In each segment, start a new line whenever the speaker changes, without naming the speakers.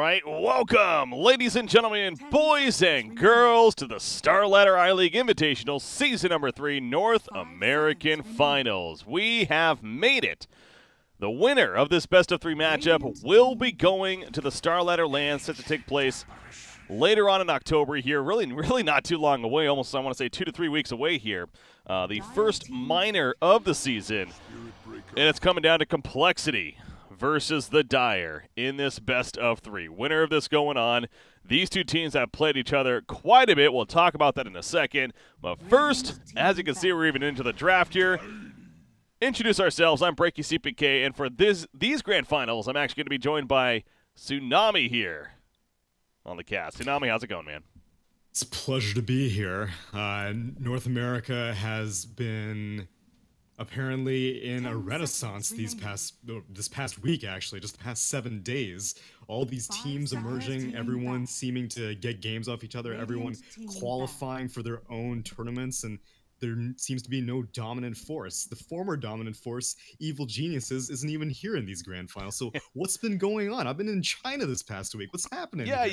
right, welcome, ladies and gentlemen, boys and girls, to the Starladder I-League Invitational Season number 3 North American Finals. We have made it. The winner of this best-of-3 matchup will be going to the Starladder LAN, set to take place later on in October here. Really not too long away, almost, I want to say, 2 to 3 weeks away here. The first minor of the season, and it's coming down to Complexity versus the Dire in this best-of-3. Winner of this going on. These two teams have played each other quite a bit. We'll talk about that in a second. But first, as you can see, we're even into the draft here. Introduce ourselves. I'm Breaky CPK, and for these grand finals, I'm actually going to be joined by Tsunami here on the cast. Tsunami, how's it going, man?
It's a pleasure to be here. North America has been apparently in a renaissance this past week, actually, just the past 7 days. All these teams emerging, everyone seeming to get games off each other, everyone qualifying for their own tournaments, and there seems to be no dominant force. The former dominant force, Evil Geniuses, isn't even here in these grand finals. So what's been going on? I've been in China this past week. What's happening?
Yeah,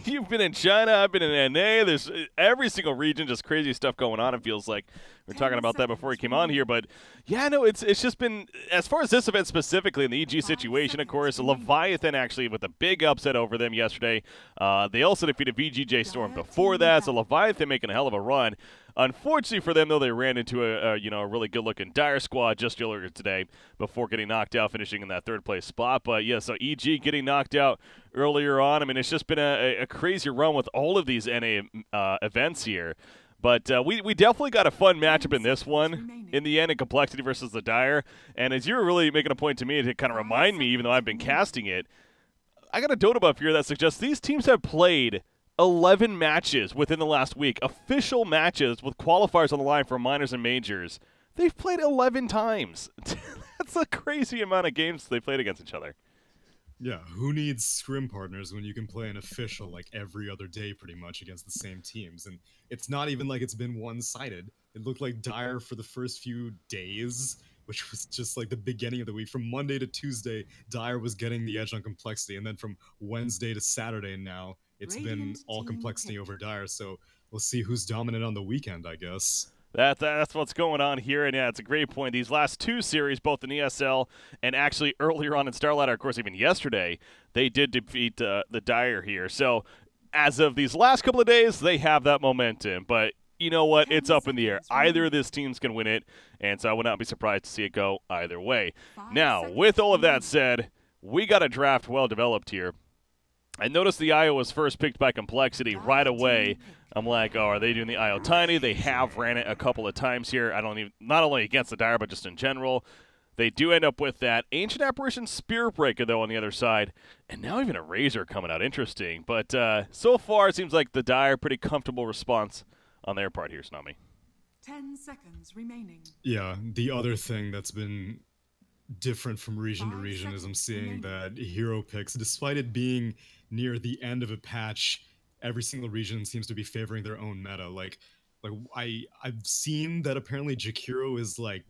you've been in China. I've been in NA. There's every single region, just crazy stuff going on. It feels like we were talking about that before we came on here. But yeah, no, it's just been, as far as this event specifically, in the EG situation, of course, Leviathan actually with a big upset over them yesterday. They also defeated VGJ Storm before that. So Leviathan making a hell of a run. Unfortunately for them, though, they ran into a really good-looking Dire squad just earlier today before getting knocked out, finishing in that third-place spot. But, yeah, so EG getting knocked out earlier on. I mean, it's just been a crazy run with all of these NA events here. But we definitely got a fun matchup in this one, in the end, in Complexity versus the Dire. And as you were really making a point to me to kind of remind me, even though I've been casting it, I got a Dota buff here that suggests these teams have played 11 matches within the last week, official matches with qualifiers on the line for minors and majors. They've played 11 times. That's a crazy amount of games they played against each other.
Yeah, who needs scrim partners when you can play an official like every other day pretty much against the same teams? And it's not even like it's been one-sided. It looked like Dire for the first few days, which was just like the beginning of the week. From Monday to Tuesday, Dire was getting the edge on Complexity, and then from Wednesday to Saturday now, it's been all Complexity over Dire, so we'll see who's dominant on the weekend, I guess.
That's what's going on here, and yeah, it's a great point. These last two series, both in ESL and actually earlier on in Starladder, of course, even yesterday, they did defeat the Dire here. So as of these last couple of days, they have that momentum, but you know what? It's up in the air. Either of these teams can win it, and so I would not be surprised to see it go either way. Now, with all of that said, we got a draft well developed here. I noticed the IO was first picked by Complexity right away. I'm like, oh, are they doing the IO Tiny? They have ran it a couple of times here. Not only against the Dire, but just in general. They do end up with that Ancient Apparition Spirit Breaker, though, on the other side. And now even a Razor coming out. Interesting. But so far, it seems like the Dire, pretty comfortable response on their part here, Tsunami.
10 seconds remaining.
Yeah, the other thing that's been different from region to region is I'm seeing that hero picks, despite it being near the end of a patch, every single region seems to be favoring their own meta. Like I've seen that apparently Jakiro is like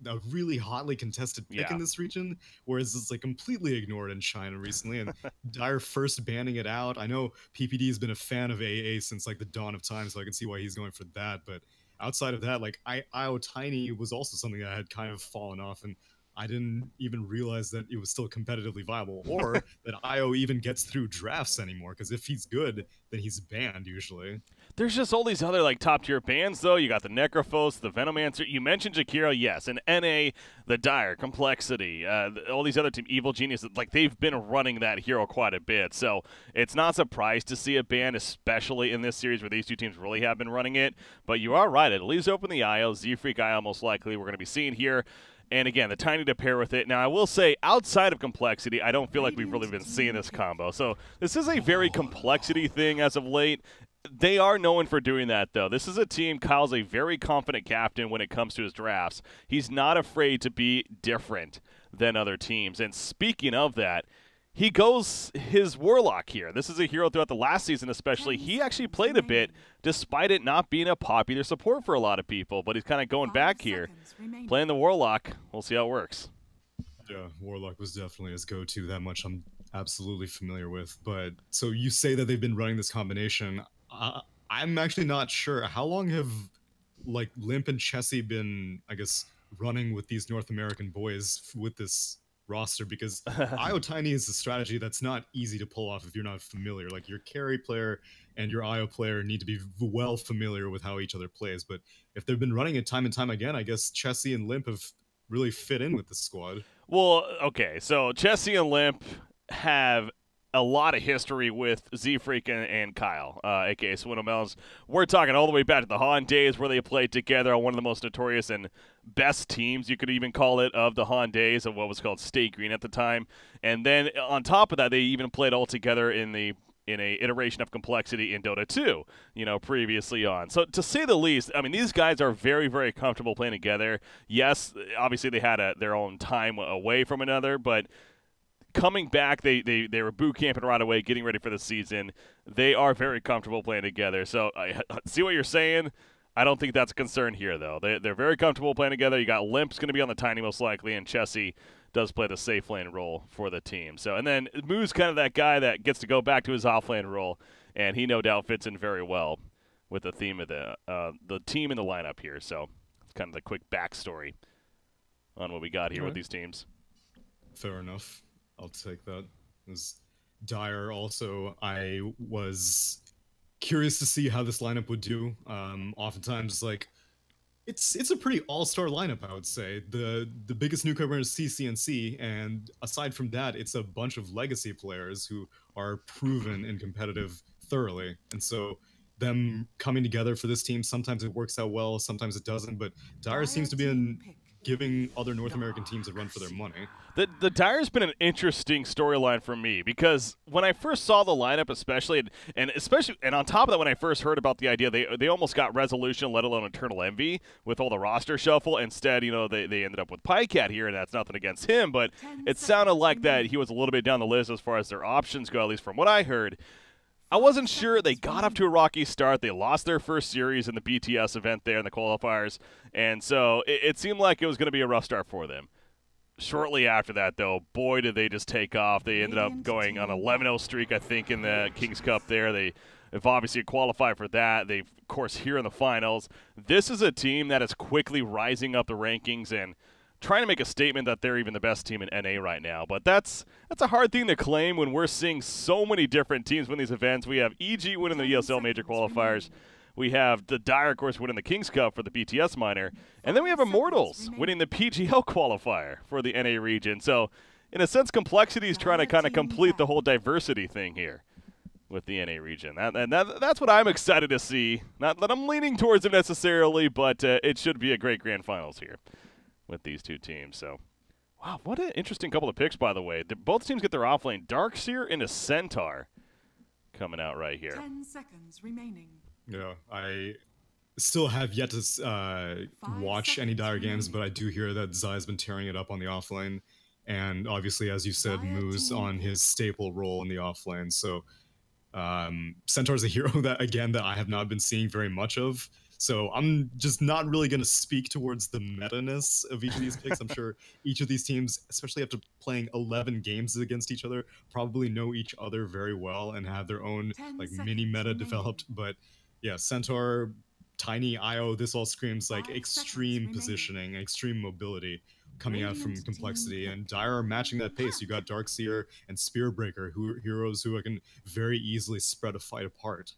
a really hotly contested pick in this region, whereas it's like completely ignored in China recently, and Dire first banning it out. I know PPD has been a fan of AA since like the dawn of time, so I can see why he's going for that, but outside of that, like IO Tiny was also something that had kind of fallen off, and I didn't even realize that it was still competitively viable, or that IO even gets through drafts anymore, because if he's good, then he's banned usually.
There's just all these other like top-tier bands, though. You got the Necrophos, the Venomancer. You mentioned Jakiro, yes, and NA, the Dire, Complexity, all these other teams, Evil Geniuses, like they've been running that hero quite a bit. So it's not surprised to see a ban, especially in this series where these two teams really have been running it. But you are right, it leaves open the IO, Z-Freak IO most likely we're going to be seeing here. And again, the Tiny to pair with it. Now, I will say, outside of Complexity, I don't feel like we've really been seeing this combo. So this is a very Complexity thing as of late. They are known for doing that, though. This is a team, Kyle's a very confident captain when it comes to his drafts. He's not afraid to be different than other teams. And speaking of that, he goes his Warlock here. This is a hero throughout the last season especially. He actually played a bit, despite it not being a popular support for a lot of people. But he's kind of going back here, playing the Warlock. We'll see how it works.
Yeah, Warlock was definitely his go-to. That much I'm absolutely familiar with. But so you say that they've been running this combination. I'm actually not sure. How long have like Limp and Chessie been, I guess, running with these North American boys with this roster? Because IO Tiny is a strategy that's not easy to pull off if you're not familiar. Like your carry player and your IO player need to be well familiar with how each other plays. But if they've been running it time and time again, I guess Chessie and Limp have really fit in with the squad.
Well, okay, so Chessie and Limp have a lot of history with Z-Freak and Kyle, a.k.a. Swindle We're talking all the way back to the Han days where they played together on one of the most notorious and best teams, you could even call it, of the Han days of what was called Stay Green at the time. And then on top of that, they even played all together in a iteration of Complexity in Dota 2, previously on. So to say the least, I mean, these guys are very, very comfortable playing together. Yes, obviously they had their own time away from another, but coming back, they were boot camping right away, getting ready for the season. They are very comfortable playing together. So I see what you're saying. I don't think that's a concern here, though. They're very comfortable playing together. You got Limp's going to be on the Tiny most likely, and Chessie does play the safe lane role for the team. So, and then Moo's kind of that guy that gets to go back to his off lane role, and he no doubt fits in very well with the theme of the team in the lineup here. So it's kind of the quick backstory on what we got here with these teams.
Fair enough. I'll take that. As Dire also, I was curious to see how this lineup would do. Oftentimes, like, it's a pretty all-star lineup, I would say. The biggest newcomer is CCNC, and aside from that, it's a bunch of legacy players who are proven and competitive thoroughly. And so them coming together for this team, sometimes it works out well, sometimes it doesn't, but Dire seems to be giving other North American teams a run for their money.
The Dire's been an interesting storyline for me because when I first saw the lineup, especially on top of that, when I first heard about the idea, they almost got Resolution, let alone Eternal Envy, with all the roster shuffle. Instead, they ended up with Pycat here, and that's nothing against him, but it sounded like that he was a little bit down the list as far as their options go, at least from what I heard. I wasn't sure. They got off to a rocky start. They lost their first series in the BTS event there in the qualifiers, and so it seemed like it was going to be a rough start for them. Shortly after that, though, boy, did they just take off. They ended up going on an 11-0 streak, I think, in the King's Cup there. They've obviously qualified for that. They've, of course, here in the finals. This is a team that is quickly rising up the rankings and trying to make a statement that they're even the best team in NA right now. But that's a hard thing to claim when we're seeing so many different teams win these events. We have EG winning the ESL major qualifiers. We have the Dire, of course, winning the King's Cup for the BTS minor. And then we have Immortals winning the PGL qualifier for the NA region. So, in a sense, Complexity is trying to kind of complete the whole diversity thing here with the NA region. That's what I'm excited to see. Not that I'm leaning towards it necessarily, but it should be a great grand finals here with these two teams. So, wow, what an interesting couple of picks, by the way. Both teams get their offlane. Darkseer and a Centaur coming out right here.
10 seconds remaining.
Yeah, I still have yet to watch any Dire games, but I do hear that Zai's been tearing it up on the offlane. And obviously, as you said, Moo's on his staple role in the offlane. So Centaur's a hero that I have not been seeing very much of. So I'm just not really going to speak towards the meta-ness of each of these picks. I'm sure each of these teams, especially after playing 11 games against each other, probably know each other very well and have their own like mini meta developed. But yeah, Centaur, Tiny, IO, this all screams like extreme positioning, extreme mobility coming out from Complexity. And Dire are matching that pace. You got Darkseer and Spearbreaker, who are heroes who can very easily spread a fight apart.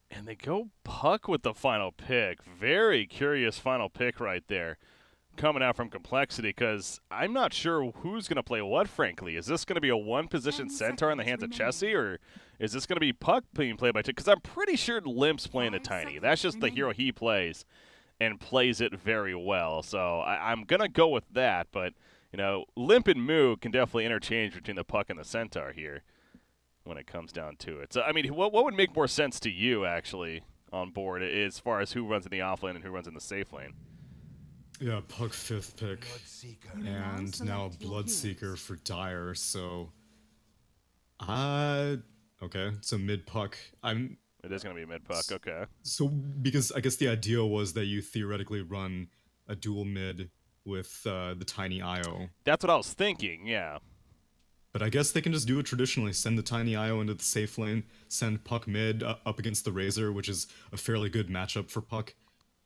And they go Puck with the final pick. Very curious final pick right there coming out from Complexity, because I'm not sure who's going to play what, frankly. Is this going to be a one-position Centaur in the hands of Chessie, or is this going to be Puck being played by two? Because I'm pretty sure Limp's playing the Tiny. That's just the hero he plays, and plays it very well. So I'm going to go with that, but, Limp and Moo can definitely interchange between the Puck and the Centaur here when it comes down to it. So, I mean, what would make more sense to you, actually, on board as far as who runs in the offlane and who runs in the safe lane?
Yeah, Puck 5th pick, and now Bloodseeker for Dire, so... okay, so mid-Puck.
It is going to be mid-Puck, okay.
So, because I guess the idea was that you theoretically run a dual mid with the Tiny IO.
That's what I was thinking, yeah.
But I guess they can just do it traditionally. Send the Tiny IO into the safe lane, send Puck mid up against the Razor, which is a fairly good matchup for Puck.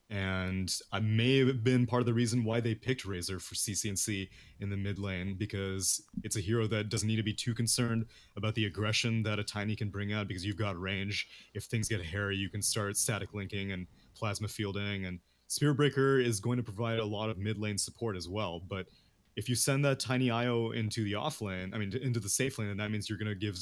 And I may have been part of the reason why they picked Razor for CCNC in the mid lane, because it's a hero that doesn't need to be too concerned about the aggression that a Tiny can bring out, because you've got range. If things get hairy, you can start static linking and plasma fielding, and Spirit Breaker is going to provide a lot of mid lane support as well. But if you send that Tiny IO into the off lane, I mean, into the safe lane, then that means you're going to give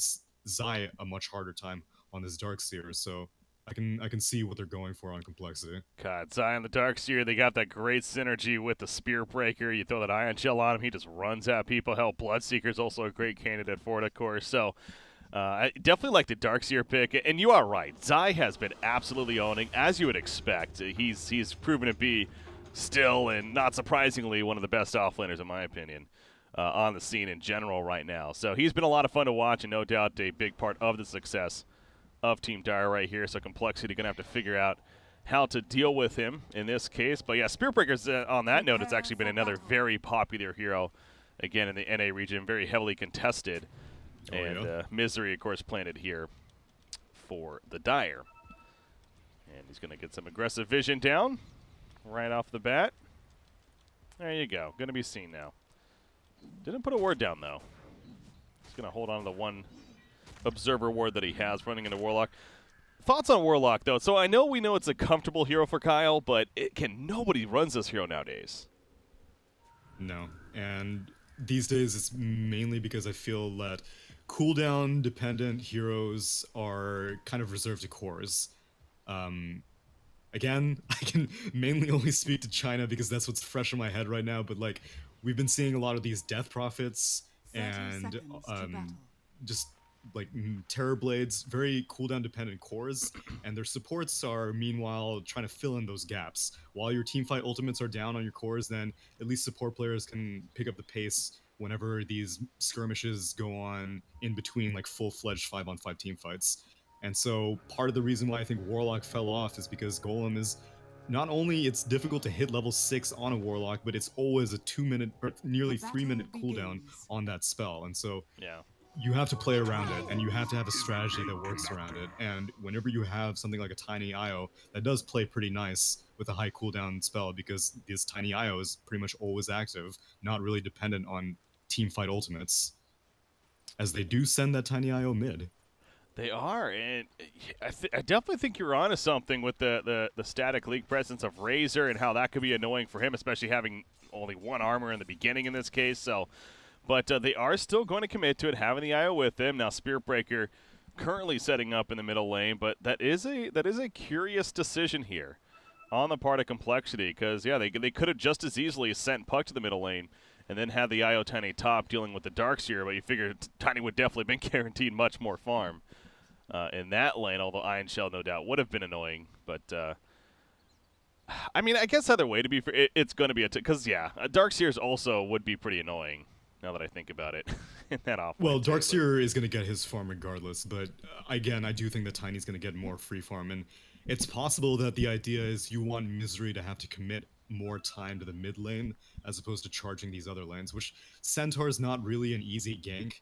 Zai a much harder time on this Darkseer. So I can see what they're going for on complexity.
God, Zai and the Darkseer, they got that great synergy with the Spear Breaker. You throw that Ion Shell on him, he just runs at people. Hell, Bloodseeker's also a great candidate for it, of course. So I definitely like the Darkseer pick. And you are right. Zai has been absolutely owning, as you would expect. He's proven to be still, and not surprisingly, one of the best offlaners, in my opinion, on the scene in general right now. So he's been a lot of fun to watch, and no doubt a big part of the success of Team Dire right here. So Complexity going to have to figure out how to deal with him in this case. But yeah, Spear Breaker's, on that note, it's actually been another very popular hero, again, in the NA region, very heavily contested. Misery, of course, planted here for the Dire. And he's going to get some aggressive vision down right off the bat. There you go. Going to be seen now. Didn't put a ward down, though. He's going to hold on to the one observer ward that he has running into Warlock. Thoughts on Warlock, though? So we know it's a comfortable hero for Kyle, but nobody runs this hero nowadays.
No. And these days it's mainly because I feel that cooldown dependent heroes are kind of reserved to cores. Again, I can mainly only speak to China because that's what's fresh in my head right now, but like we've been seeing a lot of these Death Prophets and just like Terror Blades, very cooldown dependent cores, and their supports are meanwhile trying to fill in those gaps. While your teamfight ultimates are down on your cores, then at least support players can pick up the pace whenever these skirmishes go on in between like full-fledged 5-on-5 teamfights. And so part of the reason why I think Warlock fell off is because Golem is not only it's difficult to hit level 6 on a Warlock, but it's always a 2-minute or nearly 3-minute cooldown on that spell. And so you have to play around it, and you have to have a strategy that works around it. And whenever you have something like a Tiny IO, that does play pretty nice with a high cooldown spell, because this Tiny IO is pretty much always active, not really dependent on teamfight ultimates, as they do send that Tiny IO mid.
They are, and I definitely think you're onto something with the static league presence of Razor and how that could be annoying for him, especially having only one armor in the beginning in this case. So, but they are still going to commit to it, having the IO with them. Now, Spirit Breaker currently setting up in the middle lane, but that is a curious decision here on the part of Complexity, because yeah, they could have just as easily sent Puck to the middle lane and then had the IO Tiny top dealing with the Darkseer, but you figure Tiny would definitely have been guaranteed much more farm in that lane, although Ion Shell no doubt would have been annoying. But, I mean, I guess either way, to be fair, it's going to be because, yeah, Darkseers also would be pretty annoying, now that I think about it, in that off.
Well, Darkseer is going to get his farm regardless, but again, I do think that Tiny's going to get more free farm, and it's possible that the idea is you want Misery to have to commit more time to the mid lane as opposed to charging these other lanes, which Centaur is not really an easy gank,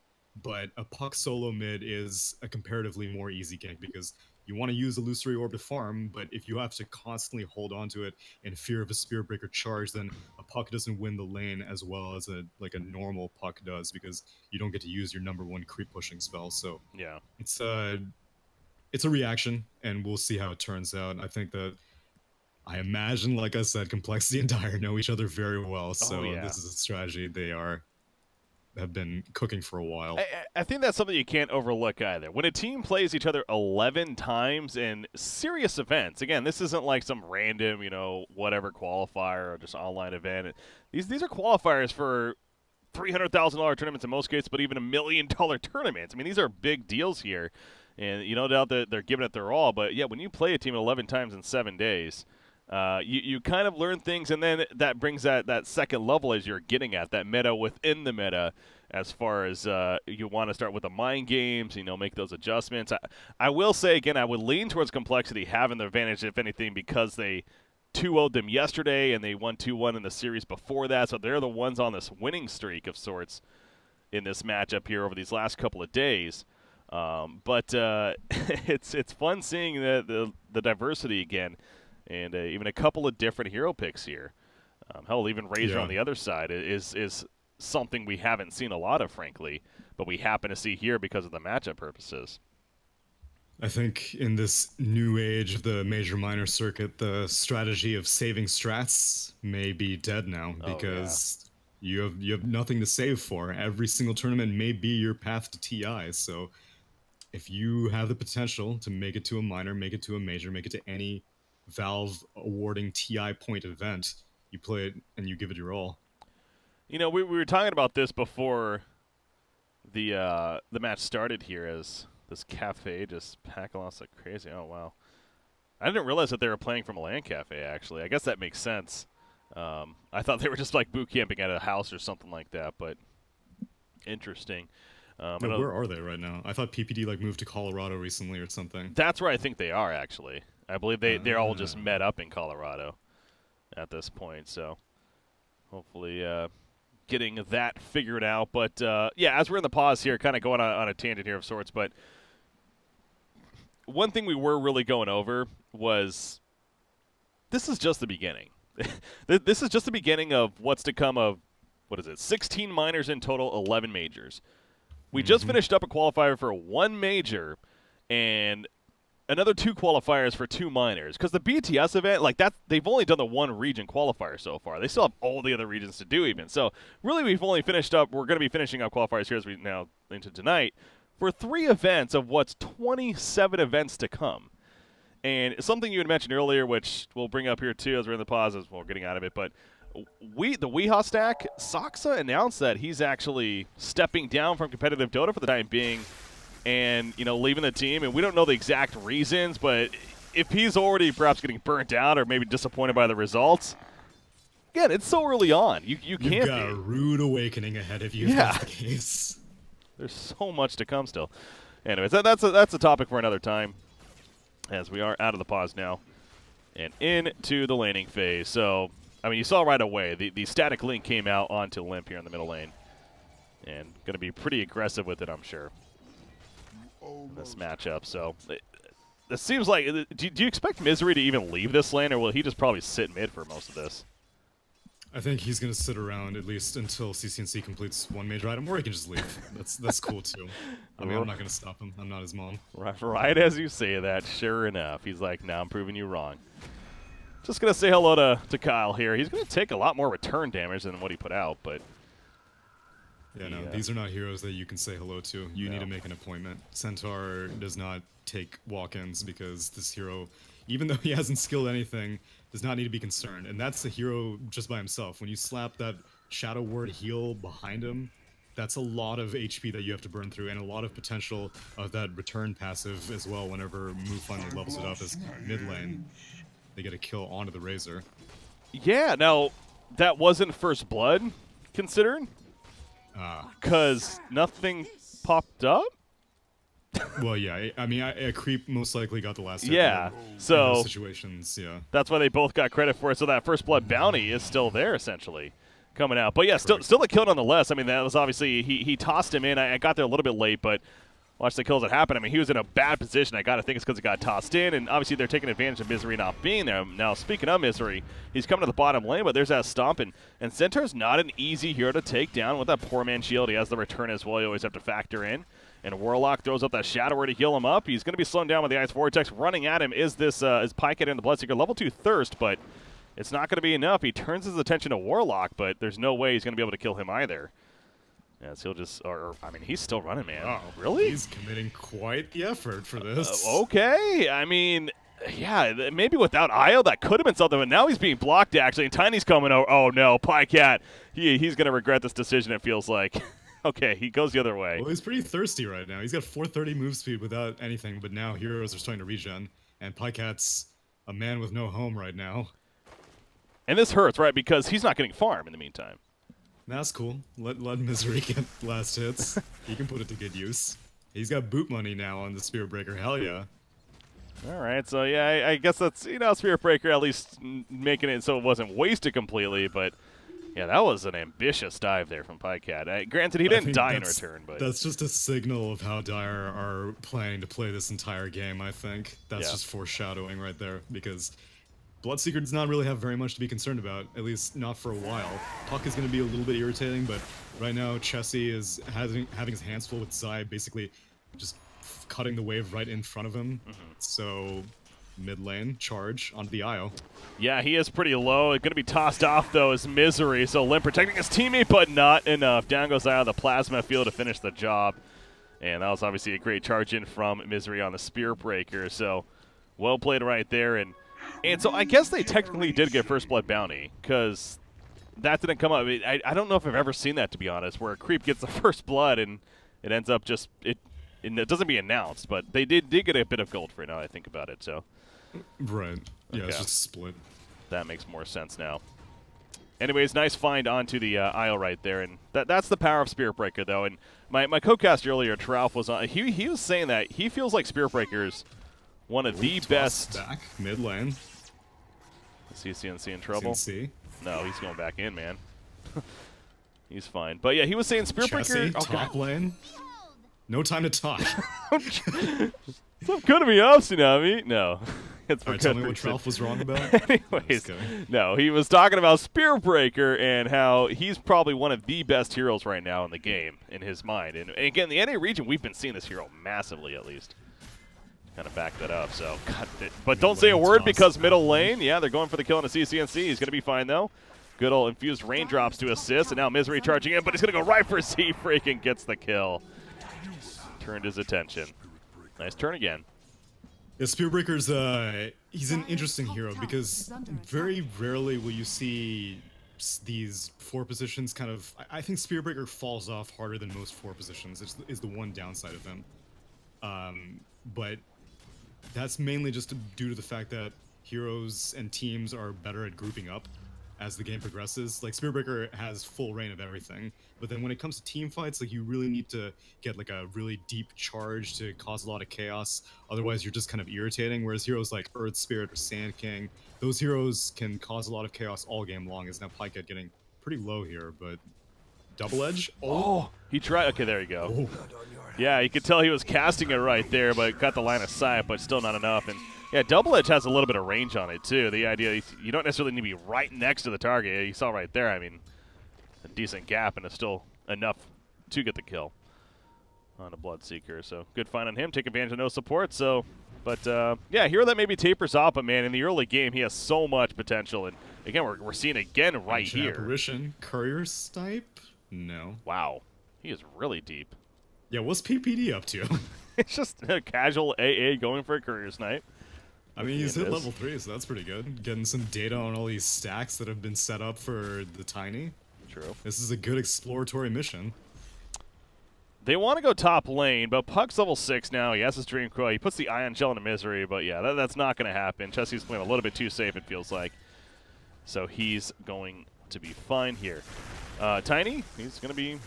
but a Puck solo mid is a comparatively more easy gank because you want to use Illusory Orb to farm, but if you have to constantly hold on to it in fear of a Spirit Breaker charge, then a Puck doesn't win the lane as well as a normal Puck does, because you don't get to use your #1 creep pushing spell. So
yeah,
it's a reaction, and we'll see how it turns out. I think that I imagine, like I said, Complexity and Dire know each other very well, so this is a strategy they have been cooking for a while.
I think that's something you can't overlook either. When a team plays each other 11 times in serious events, again, this isn't like some random, whatever qualifier or just online event. These are qualifiers for $300,000 tournaments in most cases, but even $1 million tournaments. I mean, these are big deals here, and no doubt that they're giving it their all. But yeah, when you play a team 11 times in 7 days, you kind of learn things, and then that brings that second level as you're getting at, that meta within the meta, as far as you want to start with the mind games, make those adjustments. I will say, again, I would lean towards Complexity having the advantage, if anything, because they 2-0'd them yesterday, and they won 2-1 in the series before that, so they're the ones on this winning streak of sorts. in this matchup here over these last couple of days. But it's fun seeing the diversity again, and even a couple of different hero picks here. Hell, even Razor on the other side is something we haven't seen a lot of, frankly, but we happen to see here because of the matchup purposes.
I think in this new age of the major-minor circuit, the strategy of saving strats may be dead now because you have nothing to save for. Every single tournament may be your path to TI, so if you have the potential to make it to a minor, make it to a major, make it to any Valve awarding TI point event, you play it and you give it your all.
You know, we were talking about this before the match started here, as this cafe just packing lots like crazy. Oh, wow. I didn't realize that they were playing from a LAN cafe, actually. I guess that makes sense. I thought they were just like boot camping at a house or something like that, but interesting.
Where are they right now? I thought PPD like moved to Colorado recently or something.
That's where I think they are, actually. I believe they're all just met up in Colorado at this point, so hopefully getting that figured out. But, yeah, as we're in the pause here, kind of going on a tangent here of sorts, but one thing we were really going over was this is just the beginning. This is just the beginning of what's to come of, 16 minors in total, 11 majors. We just finished up a qualifier for 1 major and another 2 qualifiers for 2 minors. Because the BTS event, like that, they've only done the 1 region qualifier so far. They still have all the other regions to do even. So really we've only finished up, we're going to be finishing up qualifiers here as we now into tonight for 3 events of what's 27 events to come. And something you had mentioned earlier, which we'll bring up here too as we're in the pause as we're getting out of it, but the Weehaw stack, Saksa announced that he's actually stepping down from competitive Dota for the time being and, you know, leaving the team. And we don't know the exact reasons, but if he's already perhaps getting burnt out or maybe disappointed by the results, again, it's so early on. You can't be.
You've got a rude awakening ahead of you.
Yeah.
If that's the case.
There's so much to come still. Anyways, that's a topic for another time as we are out of the pause now and into the laning phase. So, I mean, you saw right away the static link came out onto Limp here in the middle lane. And going to be pretty aggressive with it, I'm sure, in this matchup. So, it seems like, do you expect Misery to even leave this lane, or will he just probably sit mid for most of this?
I think he's going to sit around at least until CCNC completes 1 major item, or he can just leave. That's cool, too. I mean, I'm not going to stop him. I'm not his mom.
Right as you say that, sure enough, he's like, nah, I'm proving you wrong. Just going to say hello to coL here. He's going to take a lot more return damage than what he put out, but...
Yeah, no, these are not heroes that you can say hello to. You need to make an appointment. Centaur does not take walk-ins because this hero, even though he hasn't skilled anything, does not need to be concerned. And that's the hero just by himself. When you slap that Shadow Word heal behind him, that's a lot of HP that you have to burn through, and a lot of potential of that return passive as well whenever Move finally levels it up as mid lane. They get a kill onto the Razor.
Yeah, now, that wasn't First Blood, considering? Because nothing popped up?
Well, yeah, I mean, a creep most likely got the last hit.
Yeah, so...
in those situations, yeah.
That's why they both got credit for it, so that First Blood bounty is still there, essentially, coming out. But yeah, still a kill nonetheless. I mean, that was obviously... He tossed him in. I got there a little bit late, but... Watch the kills that happen. I mean, he was in a bad position. I got to think it's because he got tossed in, and obviously they're taking advantage of Misery not being there. Now, speaking of Misery, he's coming to the bottom lane, but there's that stomp, and Centaur's not an easy hero to take down with that poor man shield. He has the return as well. You always have to factor in. And Warlock throws up that Shadow Word to heal him up. He's going to be slowed down with the Ice Vortex. Running at him is this is Pycat in the Bloodseeker. Level 2 Thirst, but it's not going to be enough. He turns his attention to Warlock, but there's no way he's going to be able to kill him either. Yeah, so he'll just, I mean, he's still running, man.
Wow,
really?
He's committing quite the effort for this.
Okay, I mean, yeah, maybe without Io that could have been something, but now he's being blocked, actually, and Tiny's coming over. Oh, no, Pycat, he's going to regret this decision, it feels like. Okay, he goes the other way.
Well, he's pretty thirsty right now. He's got 430 move speed without anything, but now heroes are starting to regen, and Pycat's a man with no home right now.
And this hurts, right, because he's not getting farm in the meantime.
That's cool. Let Misery get last hits. He can put it to good use. He's got boot money now on the Spirit Breaker. Hell yeah.
All right, so yeah, I guess that's, Spirit Breaker at least making it so it wasn't wasted completely, but Yeah, that was an ambitious dive there from Pycat. Granted, he didn't die in return, but
that's just a signal of how Dire are planning to play this entire game. I think that's just foreshadowing right there, because Bloodseeker does not really have very much to be concerned about, at least not for a while. Puck is going to be a little bit irritating, but right now Chessie is having his hands full with Zai, basically just cutting the wave right in front of him. So mid lane, charge onto the IO.
Yeah, he is pretty low. Going to be tossed off, though, is Misery. So Limp protecting his teammate, but not enough. Down goes out of the Plasma field to finish the job. And that was obviously a great charge in from Misery on the Spear Breaker. So well played right there. And so I guess they technically did get First Blood Bounty, because that didn't come up. I don't know if I've ever seen that, to be honest, where a creep gets the First Blood and it ends up just it doesn't be announced, but they did get a bit of gold for it now that I think about it. So
right. Yeah,
okay.
It's just split.
That makes more sense now. Anyways, nice find onto the aisle right there, and that's the power of Spirit Breaker, though. And my co-caster earlier, Trauf, was on. He was saying that he feels like Spirit Breaker's one of the best.
Back mid lane.
Is he CNC in trouble?
CNC.
No, he's going back in, man. He's fine. But yeah, he was saying Spirit Breaker.
Top lane. No time to talk.
Some could be up, Tsunami. No. It's for
tell me what Trauf was wrong about.
Anyways, no, he was talking about Spear Breaker and how he's probably one of the best heroes right now in the game, in his mind. And again, the NA region, we've been seeing this hero massively, at least. Kind of back that up. So, God, but don't say a word, because middle lane, yeah, they're going for the kill on the CCNC. He's going to be fine, though. Good old infused raindrops to assist, and now Misery charging in, but he's going to go right for Z-Freak and gets the kill. Turned his attention. Nice turn again.
Yeah, Spearbreaker's he's an interesting hero, because very rarely will you see these 4 positions kind of. I think Spearbreaker falls off harder than most 4 positions. Is the one downside of him, but that's mainly just due to the fact that heroes and teams are better at grouping up as the game progresses. Like, Spearbreaker has full reign of everything, but then when it comes to team fights, like, you really need to get like a really deep charge to cause a lot of chaos. Otherwise, you're just kind of irritating. Whereas heroes like Earth Spirit or Sand King, those heroes can cause a lot of chaos all game long. Is now Pycat getting pretty low here, but double edge.
Oh, he tried. Okay, there you go. Oh. Yeah, you could tell he was casting it right there, but got the line of sight, but still not enough. And yeah, double edge has a little bit of range on it too. The idea you don't necessarily need to be right next to the target. You saw right there. I mean, a decent gap, and it's still enough to get the kill on a Bloodseeker. So good find on him. Take advantage of no support. So, but yeah, hero that maybe tapers off, but man, in the early game, he has so much potential. And again, we're seeing it again right here.
Apparition, Courier Stipe. No.
Wow, he is really deep.
Yeah, what's PPD up to?
It's just a casual AA going for a Courier Snipe.
I mean, he's hit level 3, so that's pretty good. Getting some data on all these stacks that have been set up for the Tiny.
True.
This is a good exploratory mission.
They want to go top lane, but Puck's level 6 now. He has his Dream Coil. He puts the Ion Gel into Misery, but yeah, that's not going to happen. Chessie's playing a little bit too safe, it feels like. So he's going to be fine here. Tiny, he's going to be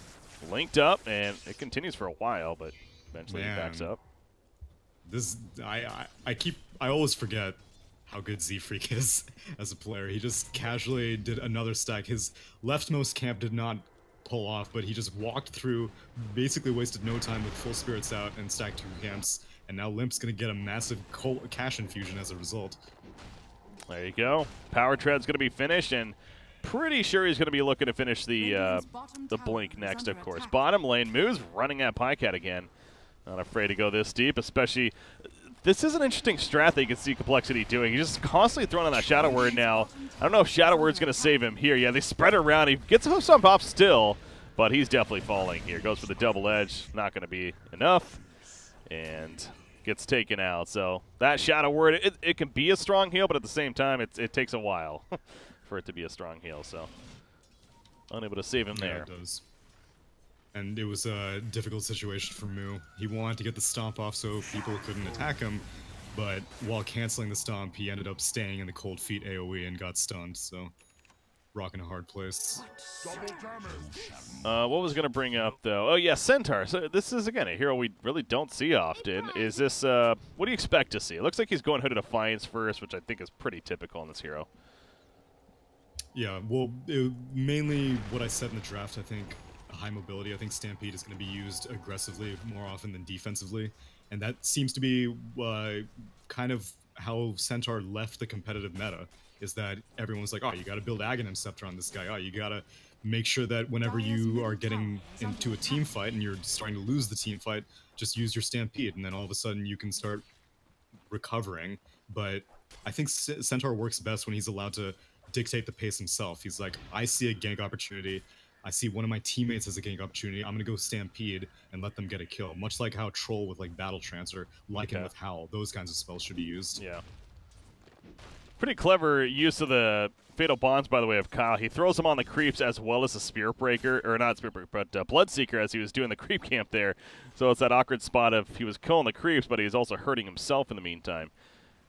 linked up, and it continues for a while, but eventually he backs up.
This I always forget how good Z-Freak is as a player. He just casually did another stack. His leftmost camp did not pull off, but he just walked through, basically wasted no time with full spirits out and stacked 2 camps, and now Limp's gonna get a massive cash infusion as a result.
There you go. Power Tread's gonna be finished, and pretty sure he's gonna be looking to finish the Blink next, of course. Bottom lane, Moo's running at Pycat again. Not afraid to go this deep, especially. This is an interesting strat that you can see Complexity doing. He's just constantly throwing on that Shadow Word now. I don't know if Shadow Word's going to save him here. Yeah, they spread around. He gets a stomp off still, but he's definitely falling here. Goes for the double edge. Not going to be enough. And gets taken out. So that Shadow Word, it can be a strong heal, but at the same time, it takes a while for it to be a strong heal. So unable to save him there.
Yeah, it does. And it was a difficult situation for Moo. He wanted to get the stomp off so people couldn't attack him, but while canceling the stomp, he ended up staying in the cold feet AoE and got stunned, so rocking a hard place.
What was going to bring up, though? Oh, yeah, Centaur. So this is, again, a hero we really don't see often. Is this, what do you expect to see? It looks like he's going Hooded Defiance first, which I think is pretty typical in this hero.
Yeah, well, mainly what I said in the draft, I think high mobility. I think Stampede is going to be used aggressively more often than defensively, and that seems to be kind of how Centaur left the competitive meta. Is that everyone's like, oh, you got to build Aghanim Scepter on this guy. Oh, you got to make sure that whenever you are getting into a team fight and you're starting to lose the team fight, just use your Stampede, and then all of a sudden you can start recovering. But I think Centaur works best when he's allowed to dictate the pace himself. He's like, I see a gank opportunity. I see one of my teammates has a gank opportunity. I'm going to go Stampede and let them get a kill. Much like how Troll with like Battle Trance or Lycan with Howl. Those kinds of spells should be used.
Yeah. Pretty clever use of the Fatal Bonds, by the way, of coL. He throws them on the creeps as well as the Spirit Breaker, or not Spirit Breaker, but Bloodseeker as he was doing the creep camp there. So it's that awkward spot of he was killing the creeps, but he was also hurting himself in the meantime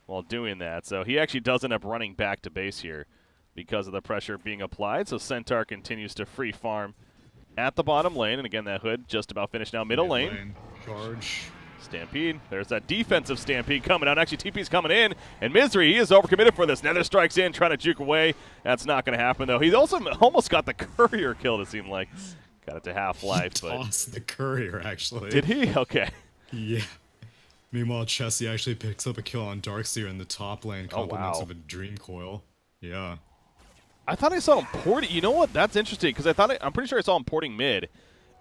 while doing that. So he actually does end up running back to base here because of the pressure being applied. So Centaur continues to free farm at the bottom lane. And again, that Hood just about finished now. Middle lane.
Charge.
Stampede. There's that defensive Stampede coming out. Actually, TP's coming in. And Misery, he is overcommitted for this. Nether strikes in, trying to juke away. That's not going to happen, though. He also almost got the Courier kill, it seemed like. Got it to half-life.
He tossed the Courier, actually.
Did he? Okay.
Yeah. Meanwhile, Chessie actually picks up a kill on Darkseer in the top lane, compliments of a Dream Coil. Yeah.
I thought I saw him porting. You know what? That's interesting, because I'm pretty sure I saw him porting mid.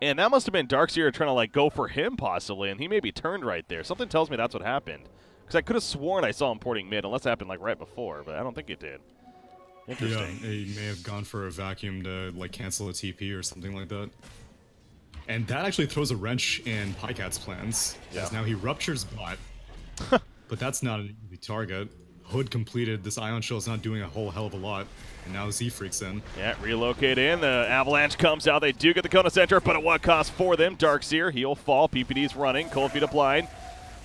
And that must have been Darkseer trying to like go for him possibly, and he maybe turned right there. Something tells me that's what happened. Because I could have sworn I saw him porting mid, unless it happened like right before, but I don't think it did. Interesting.
Yeah, he may have gone for a vacuum to like cancel a TP or something like that. And that actually throws a wrench in Pycat's plans. Yeah. As now he ruptures bot, but that's not an easy target. Hood completed. This Ion Shell is not doing a whole hell of a lot. And now Z freaks in.
Yeah, relocate in. The Avalanche comes out. They do get the Kona Center, but at what cost for them? Darkseer, he'll fall. PPD's running. Cold Feet applied.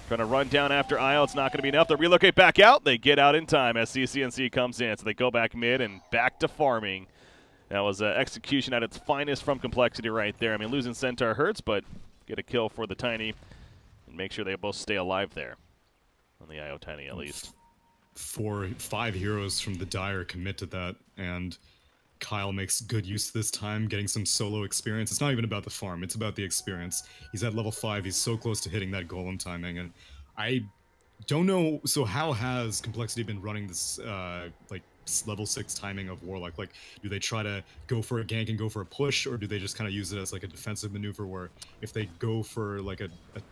Trying to run down after Io. It's not going to be enough. They relocate back out. They get out in time as CCNC comes in. So they go back mid and back to farming. That was execution at its finest from Complexity right there. I mean, losing Centaur hurts, but get a kill for the Tiny and make sure they both stay alive there. On the Io Tiny, at least.
5 heroes from the Dire commit to that, and coL makes good use this time, getting some solo experience. It's not even about the farm, it's about the experience. He's at level 5, he's so close to hitting that golem timing, and I don't know, so how has Complexity been running this, like, level 6 timing of Warlock? Like, do they try to go for a gank and go for a push, or do they just kind of use it as, like, a defensive maneuver where if they go for, like,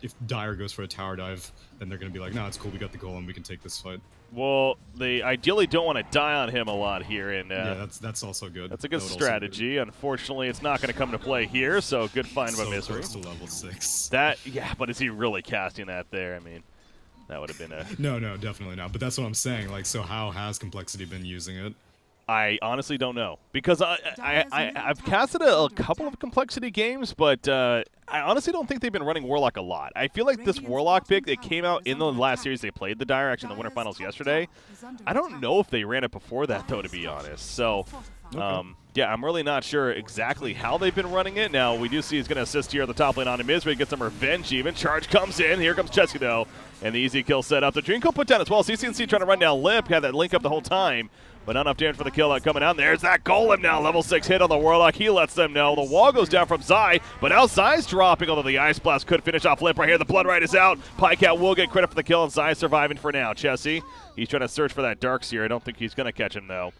if Dire goes for a tower dive, then they're going to be like, no, it's cool, we got the golem, we can take this fight.
Well, they ideally don't want to die on him a lot here, and
yeah, that's also good.
That's a good strategy. Unfortunately, it's not going to come to play here. So good find by Misery.
To level 6.
Yeah, but is he really casting that there? I mean, that would have been a
no, definitely not. But that's what I'm saying. Like, so how has Complexity been using it?
I honestly don't know, because I've casted a couple of Complexity games, but I honestly don't think they've been running Warlock a lot. I feel like this Warlock pick that came out in the last series they played the Dire, actually in the Winter Finals yesterday, I don't know if they ran it before that, though, to be honest. So, yeah, I'm really not sure exactly how they've been running it. Now, we do see he's going to assist here at the top lane on Misery, get some revenge even. Charge comes in. Here comes Chessie, though, and the easy kill set up. The Dream Coil put down as well. CCNC trying to run down Limp, had that link up the whole time. But not enough damage for the kill coming out. There's that golem now. Level 6 hit on the Warlock. He lets them know. The wall goes down from Zai, but now Zai's dropping, although the Ice Blast could finish off Limp right here. The Blood Right is out. Pycat will get credit for the kill, and Zai surviving for now. Chessie, he's trying to search for that Darkseer. I don't think he's going to catch him, though,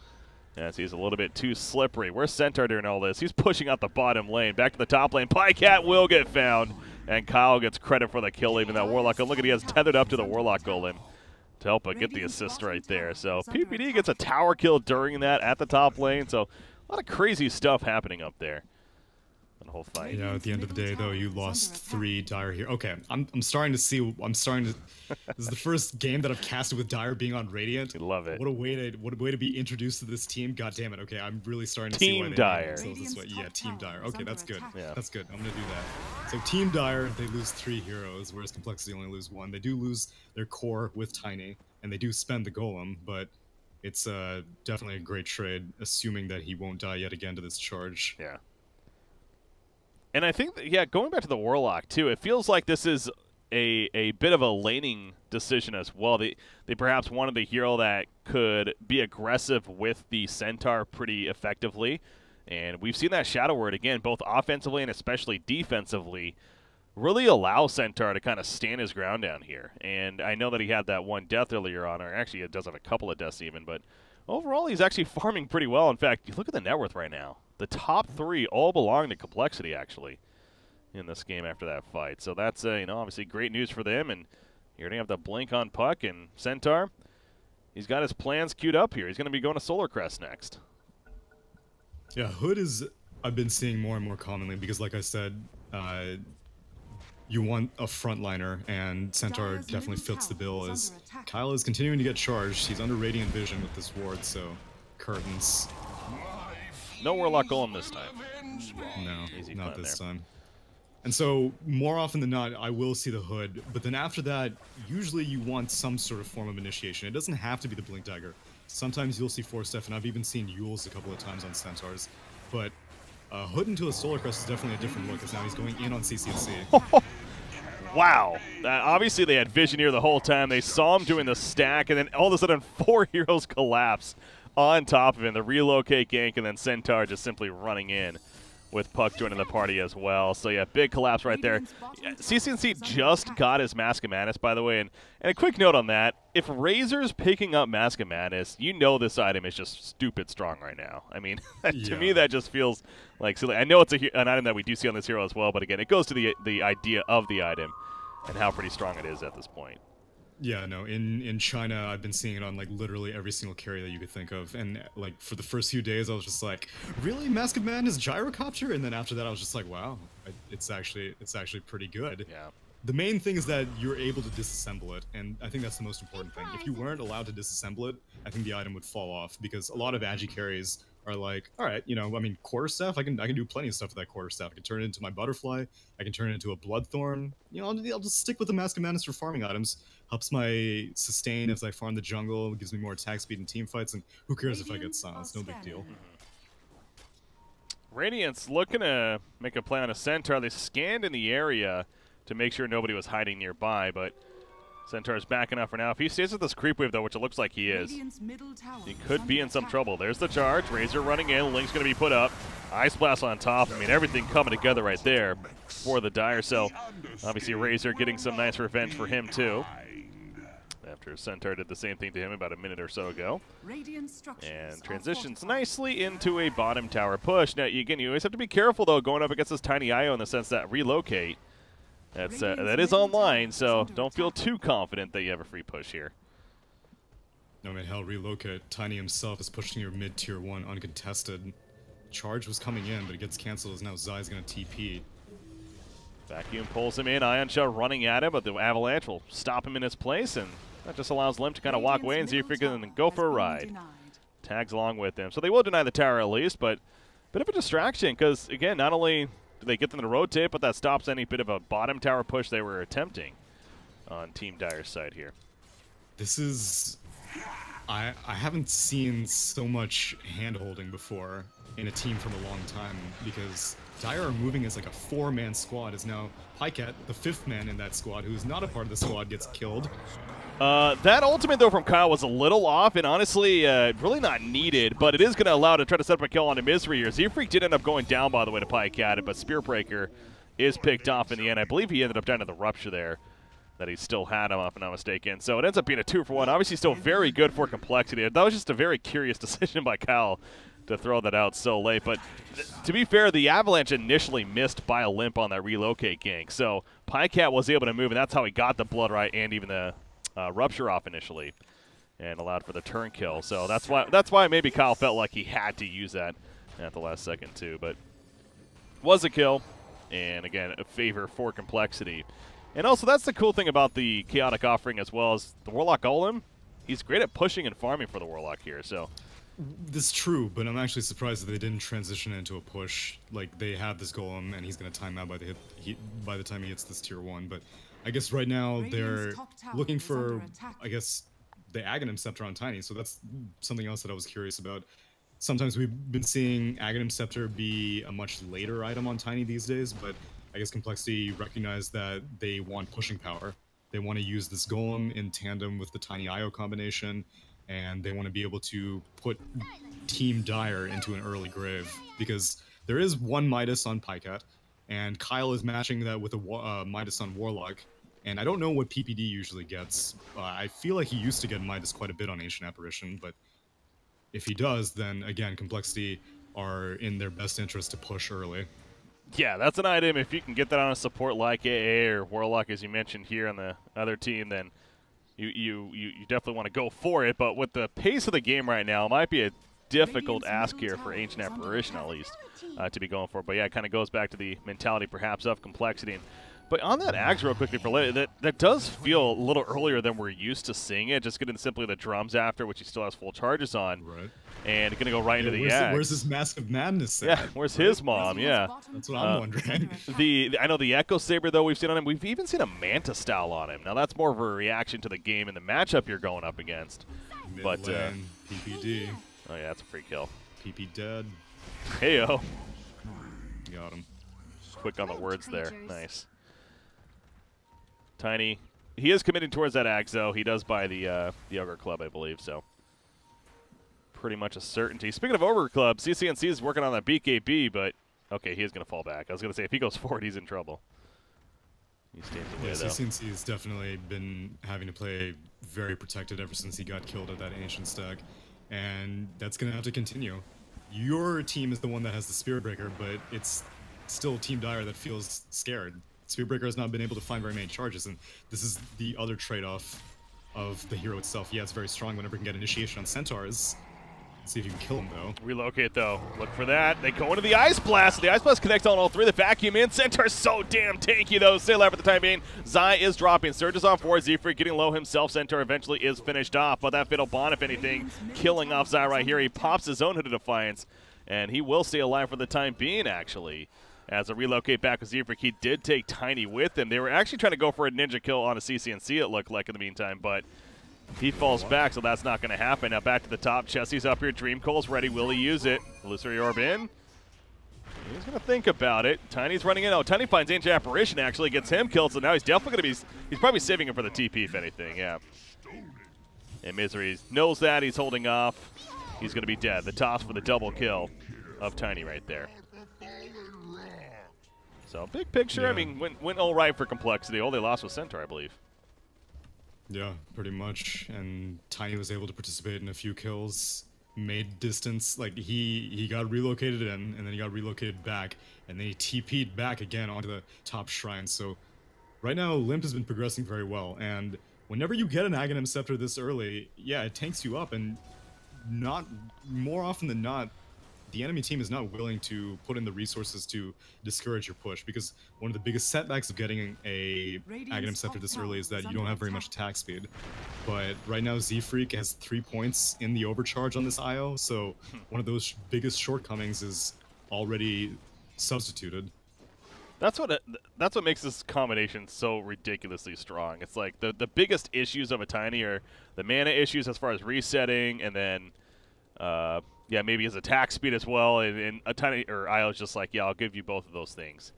as he's a little bit too slippery. Where's Centaur during all this? He's pushing out the bottom lane. Back to the top lane. Pycat will get found, and coL gets credit for the kill, even that Warlock. And look at, he has tethered up to the Warlock Golem to help get the assist right there. So PPD gets a tower kill during that at the top lane. So a lot of crazy stuff happening up there. The whole fight.
Yeah, at the end of the day, though, you lost 3 Dire here. Okay, I'm starting to see. This is the first game that I've casted with Dire being on Radiant.
I love it.
What a way to be introduced to this team. God damn it. Okay, I'm really starting to
see
why they
Dire.
This way. Yeah, Team Dire. Okay, that's good. Yeah, that's good. I'm gonna do that. So Team Dire, they lose 3 heroes, whereas Complexity only lose 1. They do lose their core with Tiny, and they do spend the golem, but it's definitely a great trade, assuming that he won't die yet again to this charge.
Yeah. And I think, yeah, going back to the Warlock, too, it feels like this is a bit of a laning decision as well. They perhaps wanted a hero that could be aggressive with the Centaur pretty effectively, and we've seen that Shadow Word again, both offensively and especially defensively, really allow Centaur to kind of stand his ground down here. And I know that he had that one death earlier on, or actually it does have a couple of deaths even, but overall he's actually farming pretty well. In fact, you look at the net worth right now. The top 3 all belong to Complexity, actually, in this game after that fight. So that's, you know, obviously great news for them. And you're going to have the blink on Puck, and Centaur, he's got his plans queued up here. He's going to be going to Solar Crest next.
Yeah, Hood is, I've been seeing more and more commonly because, like I said, you want a frontliner, and Centaur definitely fits the bill. As coL is continuing to get charged, he's under Radiant Vision with this ward, so curtains.
No Warlock Golem this time.
No,
Easy
not
plan
this
there.
time. And so, more often than not, I will see the Hood, but then after that, usually you want some sort of form of initiation. It doesn't have to be the Blink Dagger. Sometimes you'll see Force Def, and I've even seen Yules a couple of times on Centaurs, but Hood into a Solar Crest is definitely a different look, because now he's going in on CCC.
Wow. Obviously they had vision here the whole time. They saw him doing the stack, and then all of a sudden 4 heroes collapse on top of him. The relocate gank, and then Centaur just simply running in with Puck joining the party as well. So yeah, big collapse right there. CCNC just got his Mask of Madness, by the way, and a quick note on that. If Razor's picking up Mask of Madness, you know this item is just stupid strong right now. I mean, to me that just feels like silly. I know it's an item that we do see on this hero as well, but again, it goes to the idea of the item and how pretty strong it is at this point.
Yeah, no, in China, I've been seeing it on, like, literally every single carry that you could think of, and, like, for the first few days, I was just like, really? Mask of Madness Gyrocopter? And then after that, I was just like, wow, it's actually pretty good.
Yeah.
The main thing is that you're able to disassemble it, and I think that's the most important thing. If you weren't allowed to disassemble it, I think the item would fall off, because a lot of agi carries are like, all right, you know, I mean, quarterstaff, I can do plenty of stuff with that quarterstaff. I can turn it into my butterfly, I can turn it into a bloodthorn. You know, I'll just stick with the Mask of Madness for farming items. Helps my sustain as I farm the jungle, gives me more attack speed in team fights, and who cares if I get silenced? No big deal.
Radiant's looking to make a play on a Centaur. They scanned in the area to make sure nobody was hiding nearby, but Centaur's backing up for now. If he stays with this creep wave, though, which it looks like he is, he could be in some trouble. There's the charge. Razor running in. Link's going to be put up. Ice Blast on top. I mean, everything coming together right there for the Dire. So, obviously, Razor getting some nice revenge for him, too, after Centaur did the same thing to him about a minute or so ago. And transitions nicely into a bottom tower push. Now, again, you always have to be careful, though, going up against this tiny IO in the sense that relocate. That is online, so don't feel too confident that you have a free push here.
No, man, hell, relocate. Tiny himself is pushing your mid-tier 1 uncontested. Charge was coming in, but it gets canceled as now Zai's going to TP.
Vacuum pulls him in. Ion Shell running at him, but the Avalanche will stop him in his place, and that just allows Limp to kind of walk away and see if he can go for a ride. Tags along with him. So they will deny the tower at least, but a bit of a distraction because, again, not only do they get them to rotate, but that stops any bit of a bottom tower push they were attempting on Team Dire's side here.
This is... I haven't seen so much hand-holding before in a team from a long time, because Dire are moving as like a 4-man squad, as now Pycat, the 5th man in that squad, who's not a part of the squad, gets killed.
That ultimate, though, from coL was a little off, and honestly, really not needed, but it is going to allow to try to set up a kill on a Misery here. Z-Freak did end up going down, by the way, to Pycat, but Spear Breaker is picked off in the end. I believe he ended up down to the Rupture there, that he still had him, if I'm not mistaken. So it ends up being a 2-for-1. Obviously still very good for Complexity. That was just a very curious decision by coL to throw that out so late. But to be fair, the Avalanche initially missed by a limp on that relocate gank. So Pycat was able to move, and that's how he got the Blood Right and even the Rupture off initially and allowed for the turn kill. So that's why maybe coL felt like he had to use that at the last second too. But was a kill, and again, a favor for Complexity. And also, that's the cool thing about the Chaotic offering as well as the Warlock Golem. He's great at pushing and farming for the Warlock here, so.
This is true, but I'm actually surprised that they didn't transition into a push. Like, they have this Golem, and he's going to time out by the time he hits this tier 1. But I guess right now they're looking for, I guess, the Aghanim Scepter on Tiny, so that's something else that I was curious about. Sometimes we've been seeing Aghanim Scepter be a much later item on Tiny these days, but I guess Complexity recognized that they want pushing power. They want to use this Golem in tandem with the Tiny IO combination, and they want to be able to put Team Dire into an early grave, because there is one Midas on Pycat, and coL is matching that with a Midas on Warlock, and I don't know what PPD usually gets. I feel like he used to get Midas quite a bit on Ancient Apparition, but if he does, then again, Complexity are in their best interest to push early.
Yeah, that's an item. If you can get that on a support like AA or Warlock, as you mentioned here on the other team, then you definitely want to go for it. But with the pace of the game right now, it might be a difficult ask here for Ancient Apparition, at least, to be going for it. But yeah, it kind of goes back to the mentality, perhaps, of Complexity. But on that Ags real quickly for later, that does feel a little earlier than we're used to seeing it. Just getting simply the drums after, which he still has full charges on.
Right.
And going to go right into the Ags.
Where's this Mask of Madness at?
Yeah, where's his mom? Yeah.
That's what I'm wondering.
I know the Echo Saber, though, we've seen on him. We've even seen a Manta style on him. Now, that's more of a reaction to the game and the matchup you're going up against. But
PPD.
Oh, yeah, that's a free kill.
PP dead.
Heyo.
Got him.
Quick on the words there. Nice. Tiny. He is committing towards that Axe, though. He does buy the Ogre Club, I believe, so pretty much a certainty. Speaking of Ogre Club, CCNC is working on that BKB, but okay, he is going to fall back. I was going to say, if he goes forward, he's in trouble. He stands away, though.
CCNC has definitely been having to play very protected ever since he got killed at that Ancient stack, and that's going to have to continue. Your team is the one that has the Spirit Breaker, but it's still Team Dire that feels scared. Spirit Breaker has not been able to find very many charges, and this is the other trade-off of the hero itself. Yeah, it's very strong whenever it can get initiation on Centaurs. Let's see if you can kill him, though.
Relocate, though. Look for that. They go into the Ice Blast. The Ice Blast connects on all three. The vacuum in. Centaur's so damn tanky, though. Stay alive for the time being. Zai is dropping. Surges on 4. Z-Freak getting low himself. Centaur eventually is finished off, but that Fatal Bond, if anything, killing off Zai right here. He pops his own Hood of Defiance, and he will stay alive for the time being, actually. As a relocate back with Z-Freak, he did take Tiny with him. They were actually trying to go for a ninja kill on a CCNC, it looked like, in the meantime, but he falls back, so that's not going to happen. Now back to the top. Chessie's up here. Dream Cole's ready. Will he use it? Illusory Orb in. He's going to think about it. Tiny's running in. Oh, Tiny finds Ancient Apparition, actually. Gets him killed, so now he's definitely going to be... He's probably saving him for the TP, if anything, yeah. And Misery knows that. He's holding off. He's going to be dead. The toss for the double kill of Tiny right there. So, big picture, yeah. I mean, went all right for Complexity. All they lost was Centaur, I believe.
Yeah, pretty much. And Tiny was able to participate in a few kills, made distance. Like, he got relocated in, and then he got relocated back, and then he TP'd back again onto the top shrine. So, right now, Limp has been progressing very well. And whenever you get an Aghanim Scepter this early, yeah, it tanks you up, and not more often than not, the enemy team is not willing to put in the resources to discourage your push, because one of the biggest setbacks of getting a Aghanim Scepter this early is that you don't have very much attack speed. But right now Z-Freak has 3 points in the overcharge on this IO, so one of those biggest shortcomings is already substituted.
That's what makes this combination so ridiculously strong. It's like the biggest issues of a Tiny are the mana issues as far as resetting, and then yeah, maybe his attack speed as well, and a Tiny or IO's just like, yeah, I'll give you both of those things.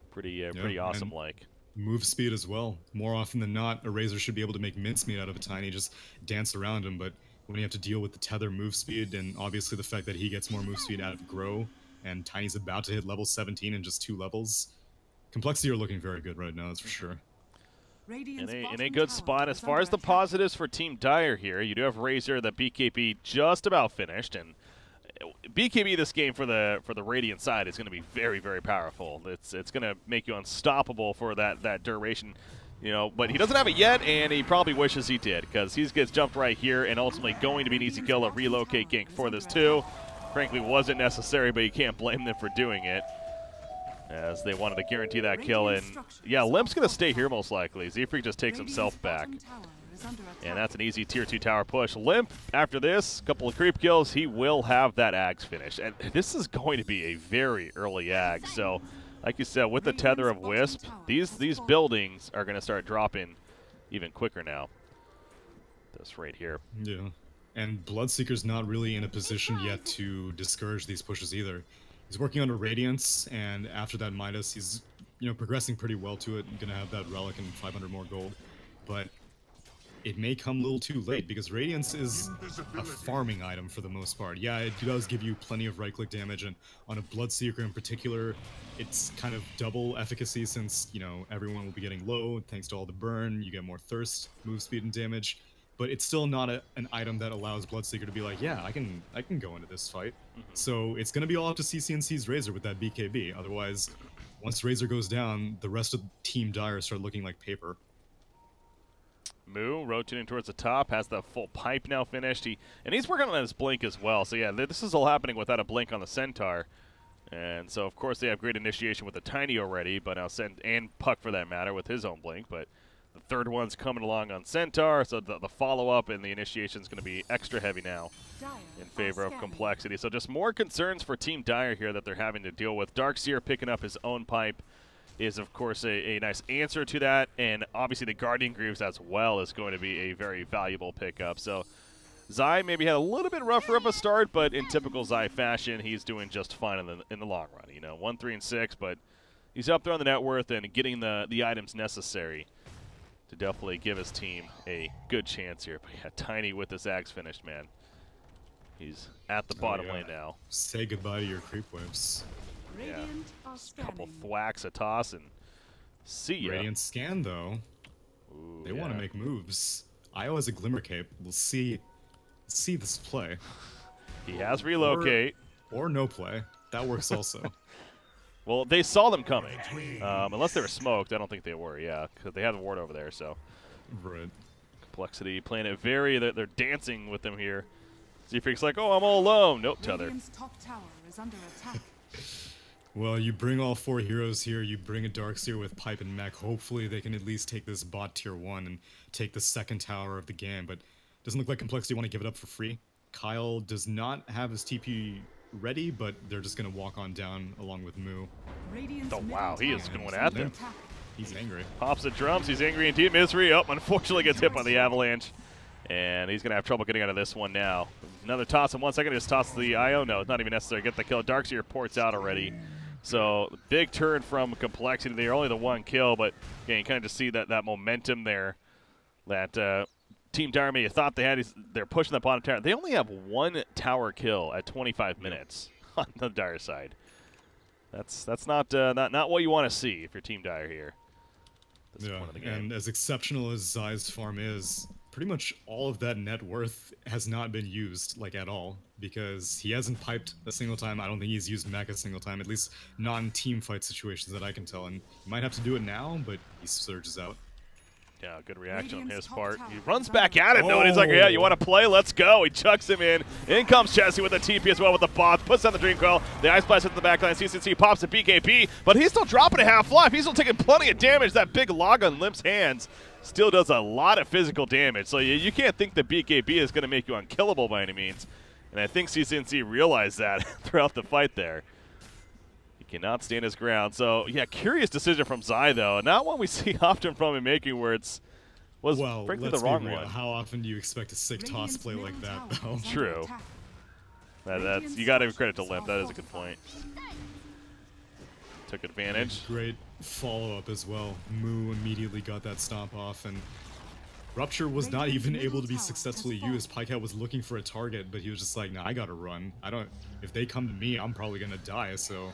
Pretty awesome. Like
move speed as well. More often than not, a Razor should be able to make mincemeat out of a Tiny, just dance around him. But when you have to deal with the tether move speed, and obviously the fact that he gets more move speed out of Grow, and Tiny's about to hit level 17 in just 2 levels, Complexity are looking very good right now, that's for sure.
In a good spot. As far as the positives for Team Dire here, you do have Razor, the BKB just about finished, and BKB this game for the Radiant side is going to be very, very powerful. It's going to make you unstoppable for that duration, you know. But he doesn't have it yet, and he probably wishes he did, because he gets jumped right here, and ultimately going to be an easy kill. A relocate gank for this too. Frankly, wasn't necessary, but you can't blame them for doing it, as they wanted to guarantee that kill. And yeah, Limp's going to stay here most likely. Z-Freak just takes himself back. And that's an easy tier 2 tower push. Limp, after this, couple of creep kills, he will have that Ags finish. And this is going to be a very early Ags. So, like you said, with the tether of Wisp, these buildings are going to start dropping even quicker now. This right here.
Yeah. And Bloodseeker's not really in a position yet to discourage these pushes either. He's working on a Radiance, and after that Midas, he's progressing pretty well to it. Gonna have that relic and 500 more gold, but it may come a little too late because Radiance is a farming item for the most part. Yeah, it does give you plenty of right-click damage, and on a Bloodseeker in particular, it's kind of double efficacy since, everyone will be getting low thanks to all the burn. You get more thirst, move speed, and damage. But it's still not an item that allows Bloodseeker to be like, yeah, I can go into this fight. So it's going to be all up to CCNC's Razor with that BKB. Otherwise, once Razor goes down, the rest of Team Dire start looking like paper.
Moo rotating towards the top, has the full pipe now finished. He's working on his blink as well. So yeah, this is all happening without a blink on the Centaur. And so of course they have great initiation with the Tiny already, but now and Puck for that matter with his own blink. But the third one's coming along on Centaur, so the follow-up and the initiation is going to be extra heavy now in favor of Complexity. So just more concerns for Team Dire here that they're having to deal with. Darkseer picking up his own pipe is, of course, a nice answer to that. And obviously the Guardian Greaves as well is going to be a very valuable pickup. So Zai maybe had a little bit rougher of a start, but in typical Zai fashion, he's doing just fine in the long run. 1, 3, and 6, but he's up there on the net worth and getting the items necessary to definitely give his team a good chance here. But yeah, Tiny with his Axe finished, man. He's at the bottom lane now.
Say goodbye to your creep waves.
Yeah. Just a couple thwacks, a toss, and see ya.
Radiant scan, though.
Ooh,
they want to make moves. Io has a Glimmer Cape. We'll see this play.
He has relocate.
Or no play. That works also.
Well, they saw them coming. Unless they were smoked, I don't think they were, yeah. Because they have the ward over there, so.
Right.
Complexity playing it they're dancing with them here. Zephyr's like, oh, I'm all alone. Nope, Tether.
Top tower is under attack.
Well, you bring all 4 heroes here, you bring a Darkseer with Pipe and Mech. Hopefully they can at least take this bot tier 1 and take the second tower of the game, but doesn't look like Complexity want to give it up for free. coL does not have his TP ready, but they're just going to walk on down along with Moo.
Oh, wow, he is going at them.
He's angry.
Pops the drums, he's angry indeed. Misery, unfortunately gets hit by the avalanche. And he's going to have trouble getting out of this one now. Another toss in 1 second, just toss the IO. No, it's not even necessary. Get the kill. Darkseer ports out already. So, big turn from Complexity. They're only the 1 kill, but again, you kind of just see that momentum there that Team Dire may have thought they had. They're pushing the bottom tower. They only have 1 tower kill at 25 minutes on the Dire side. That's not what you want to see if you're Team Dire here.
Yeah, and as exceptional as Zai's farm is, pretty much all of that net worth has not been used, at all, because he hasn't piped a single time. I don't think he's used mech a single time, at least non-team fight situations that I can tell, and he might have to do it now, but he surges out.
Yeah, good reaction on his part. He runs back at him, though, and he's like, yeah, you want to play? Let's go. He chucks him in. In comes Chessie with the TP as well with the bots. Puts down the Dream Coil. The Ice Blast hits the backline. CCC pops the BKB, but he's still dropping a half-life. He's still taking plenty of damage. That big log on Limp's hands still does a lot of physical damage. So you can't think the BKB is going to make you unkillable by any means. And I think CCNC realized that throughout the fight there. Cannot stand his ground. So, yeah, curious decision from Zai, though. Not one we see often from him making, where was frankly the wrong one.
How often do you expect a sick toss play like that, though?
True. That's you got to give credit to Limp. That is a good point. Took advantage.
Great follow-up as well. Moo immediately got that stomp off, and Rupture was not even able to be successfully used. Pikeout was looking for a target, but he was just like, nah, I gotta run. If they come to me, I'm probably gonna die, so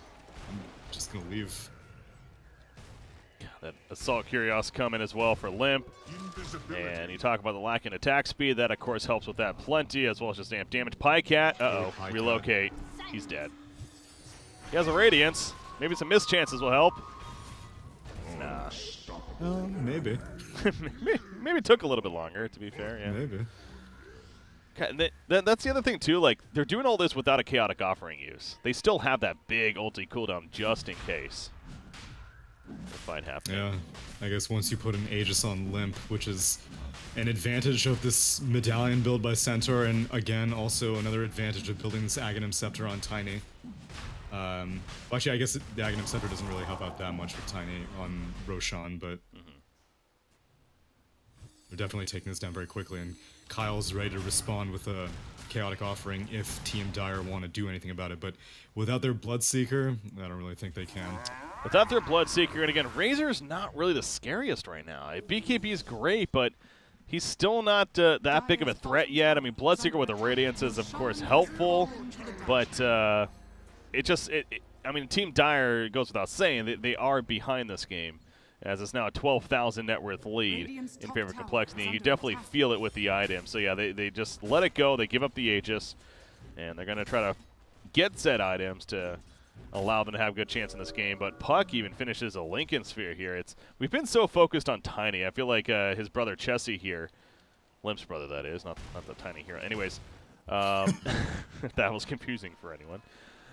I'm just gonna leave.
That Assault Curios coming as well for Limp. And you talk about the lack in attack speed. That, of course, helps with that plenty, as well as just amp damage. Pikecat, relocate. He's dead. He has a Radiance. Maybe some missed chances will help. Nah.
Maybe.
Maybe it took a little bit longer, to be fair. Yeah.
Maybe.
That's the other thing, too. They're doing all this without a Chaotic Offering use. They still have that big ulti cooldown just in case. Fight happening.
Yeah, I guess once you put an Aegis on Limp, which is an advantage of this Medallion build by Centaur, and again, also another advantage of building this Aghanim Scepter on Tiny. Actually, I guess the Aghanim Scepter doesn't really help out that much with Tiny on Roshan, but they're definitely taking this down very quickly, and Kyle's ready to respond with a Chaotic Offering if Team Dire want to do anything about it, but without their Bloodseeker, I don't really think they can.
without their Bloodseeker, and again, Razor's not really the scariest right now. BKB's great, but he's still not that big of a threat yet. I mean, Bloodseeker with the Radiance is, of course, helpful, but I mean, Team Dire goes without saying that they are behind this game, as it's now a 12,000 net worth lead in favor of Complexity. You definitely feel it with the item. So yeah, they just let it go. They give up the Aegis, and they're going to try to get said items to allow them to have a good chance in this game. But Puck even finishes a Lincoln Sphere here. We've been so focused on Tiny. I feel like his brother Chessie here, Limp's brother that is, not the Tiny hero. Anyways, that was confusing for anyone.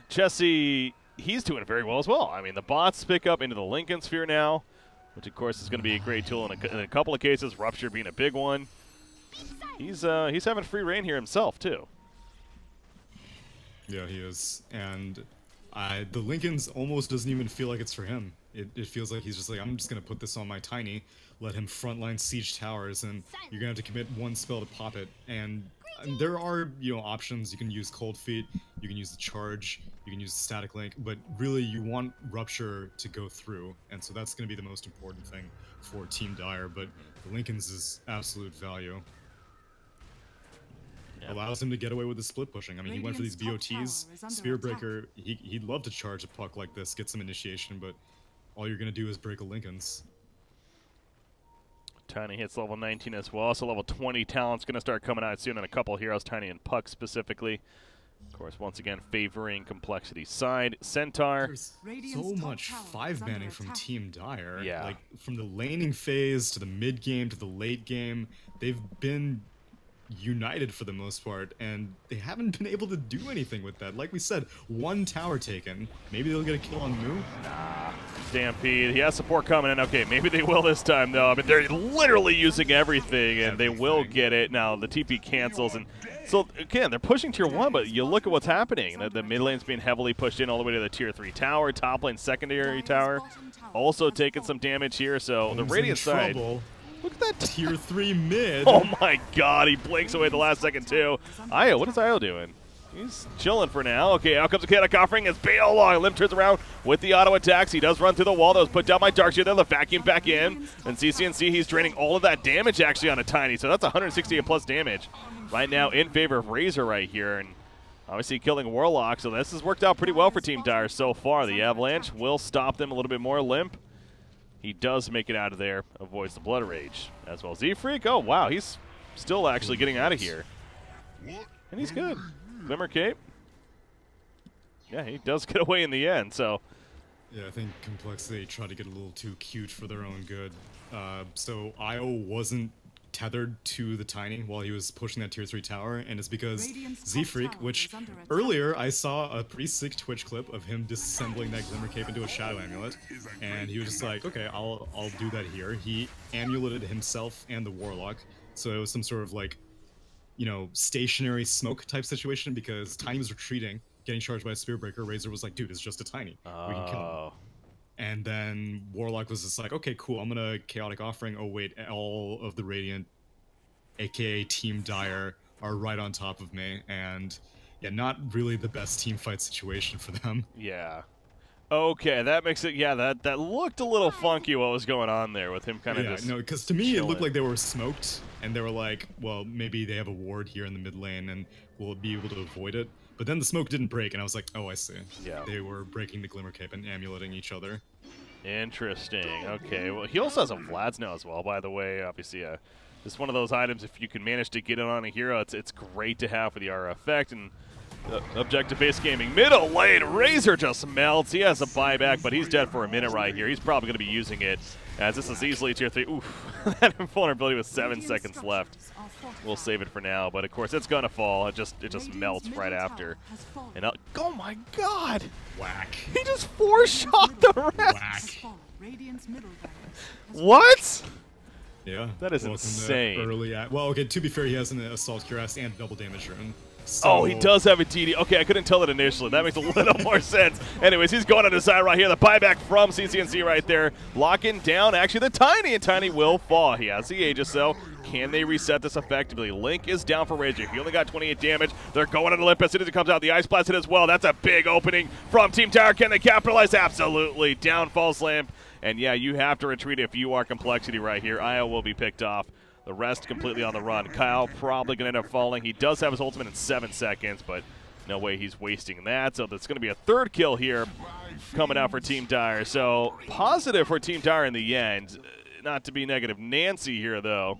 Chessie, he's doing very well as well. I mean, the bots pick up into the Lincoln Sphere now, which of course is going to be a great tool in a couple of cases, Rupture being a big one. He's having free reign here himself too.
Yeah, he is. And the Lincoln's almost doesn't even feel like it's for him. It feels like he's just like, I'm just going to put this on my Tiny, let him frontline siege towers, and you're going to have to commit one spell to pop it. And there are, options. You can use Cold Feet, you can use the Charge, you can use the Static Link, but really you want Rupture to go through, and so that's going to be the most important thing for Team Dire, but the Lincoln's is absolute value. Yep. Allows him to get away with the split pushing. I mean, he went for these BOTs, Spearbreaker, he'd love to charge a Puck like this, get some initiation, but all you're going to do is break a Lincoln's.
Tiny hits level 19 as well. Also level 20 talent's going to start coming out soon on a couple heroes, Tiny and Puck specifically. Of course, once again, favoring Complexity's side. Centaur.
There's so much 5-manning from Team Dire.
Yeah.
Like, from the laning phase to the mid-game to the late game, they've been united for the most part, and they haven't been able to do anything with that. Like we said, one tower taken. Maybe they'll get a kill on Moo.
Nah. Stampede. He has support coming in. Okay, maybe they will this time, though. I mean, they're literally using everything, and they will get it. Now, the TP cancels, and so, again, they're pushing Tier 1, but you look at what's happening. The mid lane's being heavily pushed in all the way to the Tier 3 tower. Top lane secondary tower also taking some damage here, so the Radiant side... Look at that
Tier 3 mid.
Oh my god, he blinks away at the last second too. Io, what is Io doing? He's chilling for now. Okay, out comes a chaotic offering as Bale along. Limp turns around with the auto attacks. He does run through the wall that was put down by Darkseid. Then the vacuum back in. And CCNC, he's draining all of that damage actually on a Tiny. So that's 168 plus damage right now in favor of Razor right here. And obviously killing Warlock. So this has worked out pretty well for Team Dire so far. The Avalanche will stop them a little bit more. Limp, he does make it out of there. Avoids the Blood Rage as well. Z-Freak, oh wow, he's still actually getting out of here. And he's good. Glimmer Cape. Yeah, he does get away in the end, so.
Yeah, I think Complexity tried to get a little too cute for their own good. So Io wasn't tethered to the Tiny while he was pushing that Tier 3 tower, and it's because Z-Freak, which earlier I saw a pretty sick Twitch clip of him disassembling that Glimmer Cape into a Shadow Amulet, and he was just like, okay, I'll do that here. He amuleted himself and the Warlock, so it was some sort of like, stationary smoke type situation because Tiny was retreating, getting charged by a Spearbreaker. Razor was like, dude, it's just a Tiny. We can kill him. And then Warlock was just like, okay, cool, I'm gonna Chaotic Offering. Oh wait, all of the Radiant, aka Team Dire, are right on top of me. And yeah, not really the best team fight situation for them.
Yeah. Okay, that makes it, yeah, that looked a little funky what was going on there with him kind of just
no, because to me it looked like they were smoked, and they were like, well, maybe they have a ward here in the mid lane and we'll be able to avoid it. But then the smoke didn't break, and I was like, oh, I see.
Yeah.
They were breaking the Glimmer Cape and amuleting each other.
Interesting. Okay, well, he also has some Vlads now as well, by the way. Obviously, just one of those items, if you can manage to get it on a hero, it's great to have for the RF effect. And objective-based gaming. Middle lane, Razor just melts. He has a buyback, but he's dead for a minute right here. He's probably going to be using it, as this is easily Tier 3. Oof, that invulnerability with 7 seconds left. We'll save it for now, but of course it's going to fall. It just melts right after. And oh my god!
Whack.
He just 4-shot the rest!
Whack.
What?
Yeah.
That is
Welcome
insane.
Well, okay, to be fair, he has an Assault Cuirass and double damage rune. So
Oh, he does have a TD. Okay, I couldn't tell it initially. That makes a little more sense. Anyways, he's going on the side right here. The buyback from CCNC right there. Locking down, actually, the Tiny, and Tiny will fall. He has the Aegis, though. Can they reset this effectively? Link is down for Razor. He only got 28 damage. They're going on the Limp as soon as it comes out. The Ice Blast hit as well. That's a big opening from Team Tower. Can they capitalize? Absolutely. Down falls Limp. And, yeah, you have to retreat if you are Complexity right here. Io will be picked off. The rest completely on the run. coL probably going to end up falling. He does have his ultimate in 7 seconds, but no way he's wasting that. So that's going to be a 3rd kill here coming out for Team Dire. So positive for Team Dire in the end. Not to be negative Nancy here, though.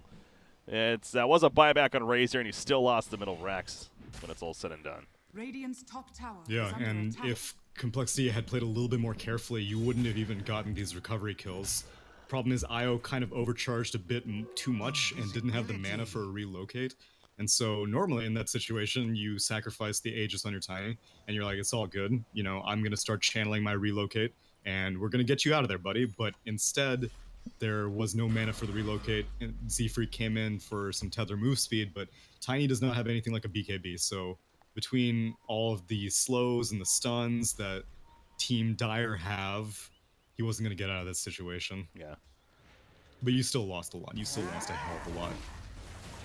That was a buyback on Razor, and he still lost the middle Rex when it's all said and done.
Radiant's top tower
yeah,
is under
and
attack.
if Complexity had played a little bit more carefully, you wouldn't have even gotten these recovery kills. Problem is, Io kind of overcharged a bit too much and didn't have the mana for a relocate. And so normally in that situation, you sacrifice the Aegis on your Tiny, and you're like, it's all good. You know, I'm going to start channeling my relocate, and we're going to get you out of there, buddy. But instead, there was no mana for the relocate. And Z-Freak came in for some tether move speed, but Tiny does not have anything like a BKB. So between all of the slows and the stuns that Team Dire have, he wasn't going to get out of this situation.
Yeah.
But you still lost a lot. You still lost a hell of a lot.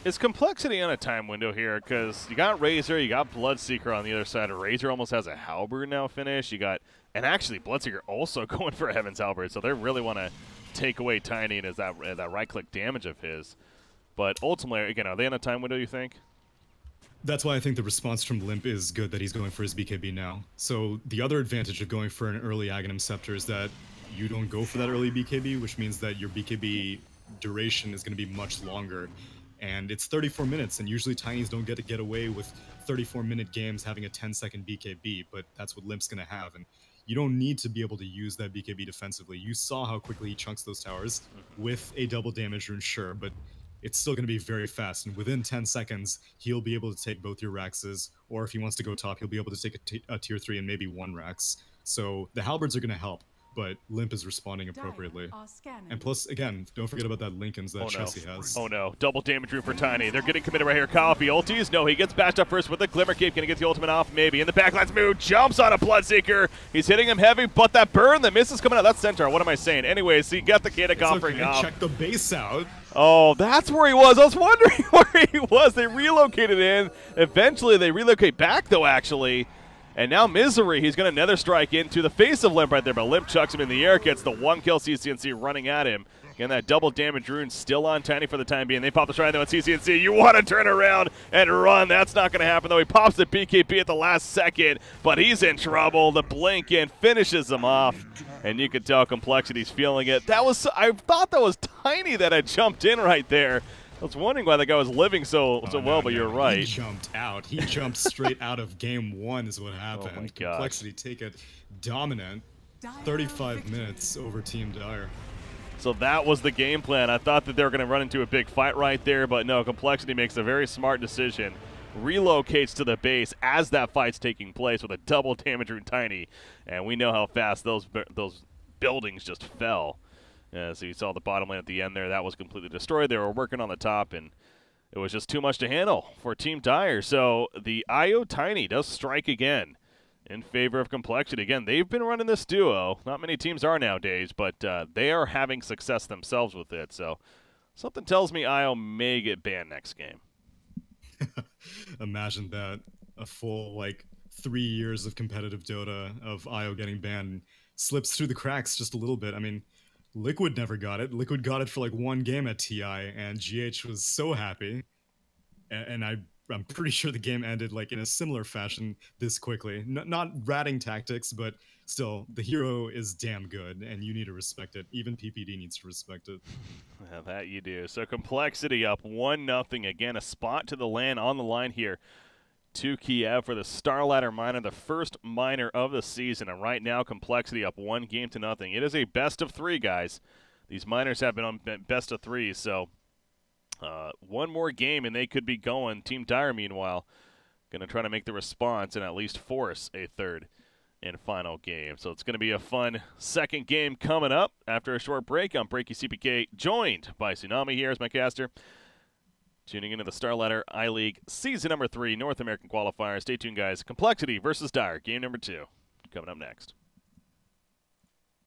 Is Complexity on a time window here? Because you got Razor, you got Bloodseeker on the other side. Razor almost has a Halberd now finished. You got, and actually Bloodseeker also going for Heaven's Halberd. So they really want to take away Tiny and is that right-click damage of his. But ultimately, again, are they on a time window, you think?
That's why I think the response from Limp is good that he's going for his BKB now. So the other advantage of going for an early Aghanim Scepter is that you don't go for that early BKB, which means that your BKB duration is going to be much longer. And it's 34 minutes, and usually Tinys don't get to get away with 34-minute games having a 10-second BKB, but that's what Limp's going to have. And you don't need to be able to use that BKB defensively. You saw how quickly he chunks those towers with a double damage rune, sure, but it's still going to be very fast, and within 10 seconds, he'll be able to take both your Raxes, or if he wants to go top, he'll be able to take a tier 3 and maybe 1 Rax. So the Halberds are going to help, but Limp is responding appropriately. And plus, again, don't forget about that Lincolns that Chessie has.
Oh no, double damage room for Tiny. They're getting committed right here. coL, if he ulties, no, he gets bashed up first with the Glimmer Cape. Can he get the ultimate off? Maybe. In the backlines move, jumps on a Bloodseeker. He's hitting him heavy, but that burn, the miss is coming out. That's Centaur, what am I saying? Anyways, he got the Kadak offering off.
Check the base out.
Oh, that's where he was. I was wondering where he was. They relocated in. Eventually, they relocate back, though, actually. And now Misery, he's going to Nether Strike into the face of Limp right there, but Limp chucks him in the air, gets the 1-kill CCNC running at him. Again, that double damage rune still on Tiny for the time being. They pop the strike though on CCNC. You want to turn around and run. That's not going to happen, though. He pops the BKB at the last second, but he's in trouble. The blink in finishes him off, and you can tell Complexity's feeling it. I thought that was Tiny that had jumped in right there. I was wondering why that guy was living so well, but you're right.
He jumped out. He jumped straight out of game 1 is what happened.
Oh my gosh.
Complexity take it dominant. 35 minutes over Team Dire.
So that was the game plan. I thought that they were going to run into a big fight right there, but no, Complexity makes a very smart decision. Relocates to the base as that fight's taking place with a double damage rune Tiny. And we know how fast those buildings just fell. So you saw the bottom lane at the end there. That was completely destroyed. They were working on the top, and it was just too much to handle for Team Dire. So the IO Tiny does strike again in favor of Complexity. Again, they've been running this duo. Not many teams are nowadays, but they are having success themselves with it. So something tells me IO may get banned next game.
Imagine that. A full, 3 years of competitive Dota of IO getting banned slips through the cracks just a little bit. I mean, Liquid never got it. Liquid got it for 1 game at TI, and GH was so happy. And I'm pretty sure the game ended in a similar fashion this quickly. Not ratting tactics, but still, the hero is damn good, and you need to respect it. Even PPD needs to respect it.
Yeah, that you do. So Complexity up 1-0. Again, a spot to the LAN on the line here to Kiev for the Star Ladder Minor, the first minor of the season. And right now, Complexity up 1-0. It is a best of 3, guys. These minors have been on best of 3, so one more game and they could be going. Team Dire, meanwhile, going to try to make the response and at least force a third and final game. So it's going to be a fun second game coming up after a short break. I'm Breaky CPK, joined by Tsunami here as my caster. Tuning into the Star Ladder I-League Season number 3 North American Qualifier. Stay tuned, guys. Complexity versus Dire, game number 2, coming up next.